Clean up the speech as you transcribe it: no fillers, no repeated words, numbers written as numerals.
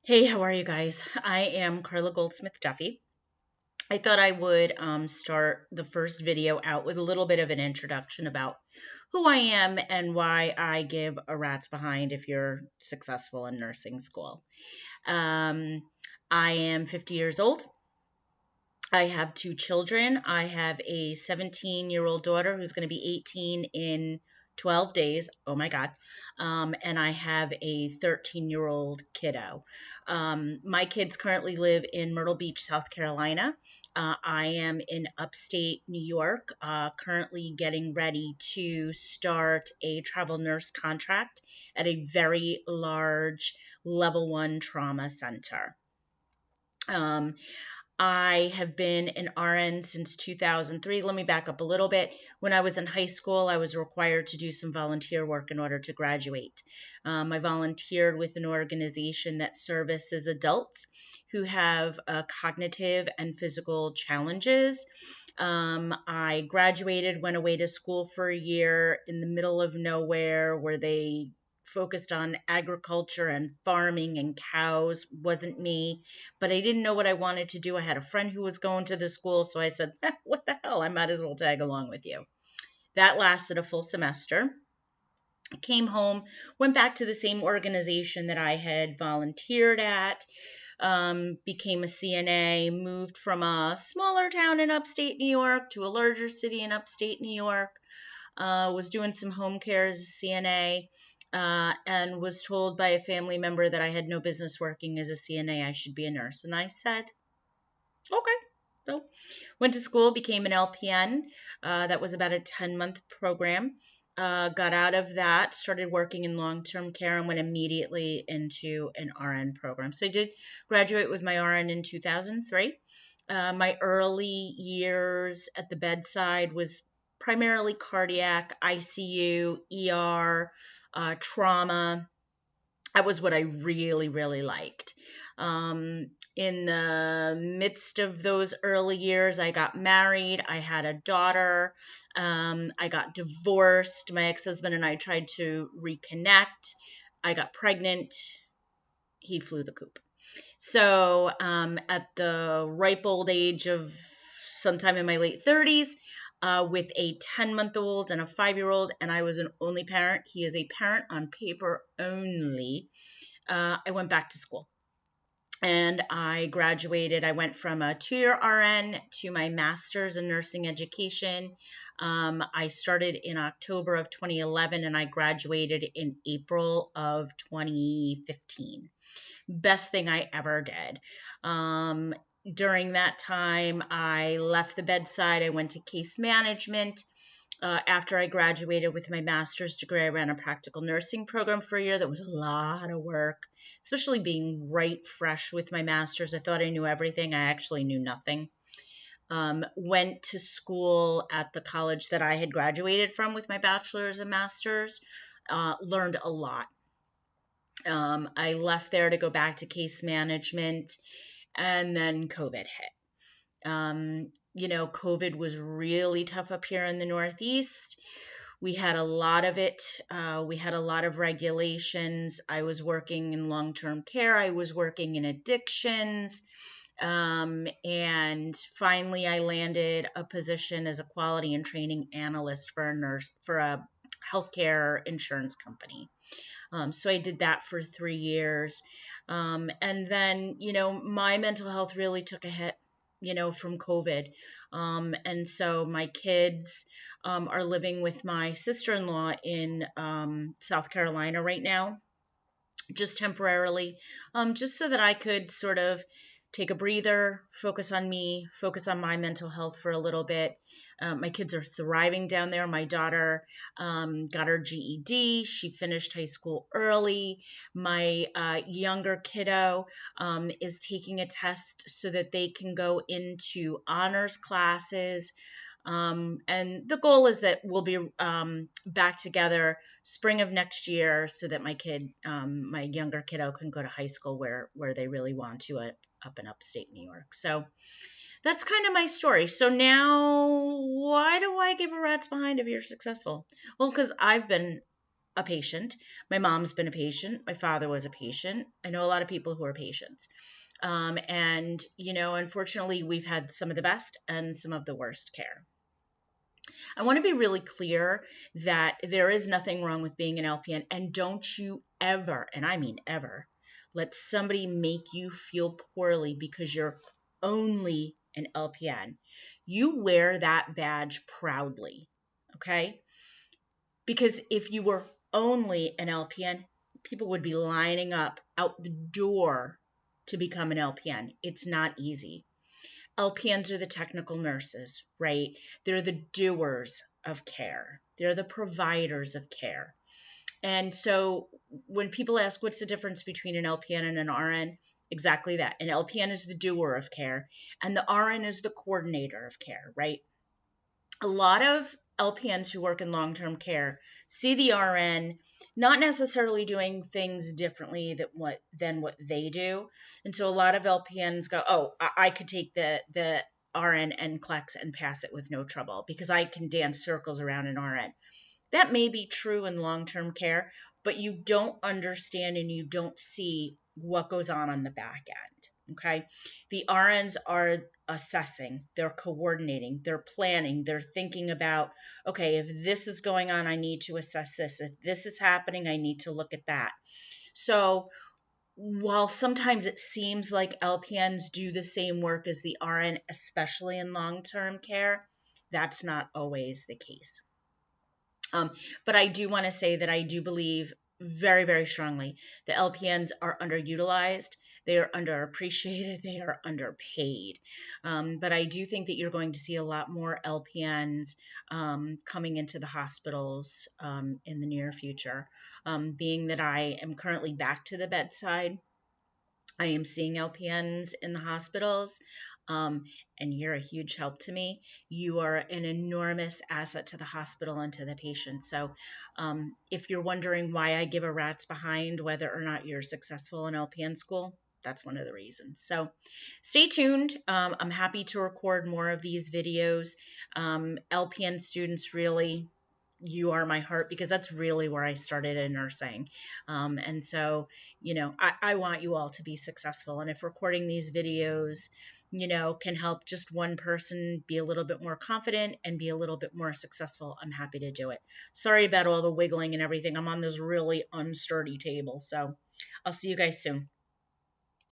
Hey, how are you guys? I am Carla Goldsmith Duffy. I thought I would start the first video out with a little bit of an introduction about who I am and why I give a rat's behind if you're successful in nursing school. Um, I am 50 years old. I have two children. I have a 17-year-old daughter who's going to be 18 in 12 days. Oh my God. And I have a 13-year-old kiddo. My kids currently live in Myrtle Beach, South Carolina. I am in upstate New York, currently getting ready to start a travel nurse contract at a very large level one trauma center. Um, I have been an RN since 2003. Let me back up a little bit. When I was in high school, I was required to do some volunteer work in order to graduate. I volunteered with an organization that services adults who have cognitive and physical challenges. I graduated, went away to school for a year in the middle of nowhere where they focused on agriculture and farming and cows. Wasn't me, but I didn't know what I wanted to do. I had a friend who was going to the school, so I said, what the hell? I might as well tag along with you. That lasted a full semester. Came home, went back to the same organization that I had volunteered at, became a CNA, moved from a smaller town in upstate New York to a larger city in upstate New York. Was doing some home care as a CNA, and was told by a family member that I had no business working as a CNA. I should be a nurse. And I said, okay. So went to school, became an LPN. That was about a 10-month program. Got out of that, started working in long-term care, and went immediately into an RN program. So I did graduate with my RN in 2003. My early years at the bedside was primarily cardiac, ICU, ER, trauma. That was what I really, really liked. In the midst of those early years, I got married. I had a daughter. I got divorced. My ex husband and I tried to reconnect. I got pregnant. He flew the coop. So, at the ripe old age of sometime in my late 30s, with a 10-month-old and a 5-year-old, and I was an only parent. He is a parent on paper only. I went back to school and I graduated. I went from a 2-year RN to my master's in nursing education. I started in October of 2011 and I graduated in April of 2015. Best thing I ever did. During that time, I left the bedside. I went to case management. After I graduated with my master's degree, I ran a practical nursing program for a year. That was a lot of work, especially being right fresh with my master's. I thought I knew everything. I actually knew nothing. Went to school at the college that I had graduated from with my bachelor's and master's. Learned a lot. I left there to go back to case management, and then COVID hit. COVID was really tough up here in the Northeast. We had a lot of it. We had a lot of regulations. I was working in long term care, I was working in addictions. And finally, I landed a position as a quality and training analyst for a nurse for a healthcare insurance company. So I did that for 3 years. And then, my mental health really took a hit, from COVID. And so my kids are living with my sister in law in South Carolina right now, just temporarily, just so that I could sort of take a breather, focus on me, focus on my mental health for a little bit. My kids are thriving down there. My daughter got her GED. She finished high school early. My younger kiddo is taking a test so that they can go into honors classes. And the goal is that we'll be back together spring of next year so that my younger kiddo can go to high school where they really want to up in upstate New York. So that's kind of my story. So now, why do I give a rat's behind if you're successful? Well, because I've been a patient. My mom's been a patient. My father was a patient. I know a lot of people who are patients. And, unfortunately, we've had some of the best and some of the worst care. I want to be really clear that there is nothing wrong with being an LPN, and don't you ever, and I mean ever, let somebody make you feel poorly because you're only an LPN. You wear that badge proudly, okay? Because if you were only an LPN, people would be lining up out the door to become an LPN. It's not easy. LPNs are the technical nurses, right? They're the doers of care. They're the providers of care. And so when people ask what's the difference between an LPN and an RN, exactly that. An LPN is the doer of care, and the RN is the coordinator of care, right? A lot of LPNs who work in long-term care see the RN not necessarily doing things differently than what they do. And so a lot of LPNs go, oh, I could take the RN NCLEX and pass it with no trouble because I can dance circles around an RN. That may be true in long-term care, but you don't understand and you don't see what goes on the back end. Okay. The RNs are assessing, they're coordinating, they're planning, they're thinking about, okay, if this is going on, I need to assess this. If this is happening, I need to look at that. So while sometimes it seems like LPNs do the same work as the RN, especially in long-term care, that's not always the case. But I do want to say that I do believe very, very strongly the LPNs are underutilized, they are underappreciated, they are underpaid. But I do think that you're going to see a lot more LPNs coming into the hospitals in the near future. Being that I am currently back to the bedside, I am seeing LPNs in the hospitals, and you're a huge help to me. You are an enormous asset to the hospital and to the patient. So, if you're wondering why I give a rat's behind whether or not you're successful in LPN school, that's one of the reasons. So, stay tuned. I'm happy to record more of these videos. LPN students really, you are my heart because that's really where I started in nursing. And so, I want you all to be successful. And if recording these videos, can help just one person be a little bit more confident and be a little bit more successful, I'm happy to do it. Sorry about all the wiggling and everything. I'm on this really unsturdy table. So I'll see you guys soon.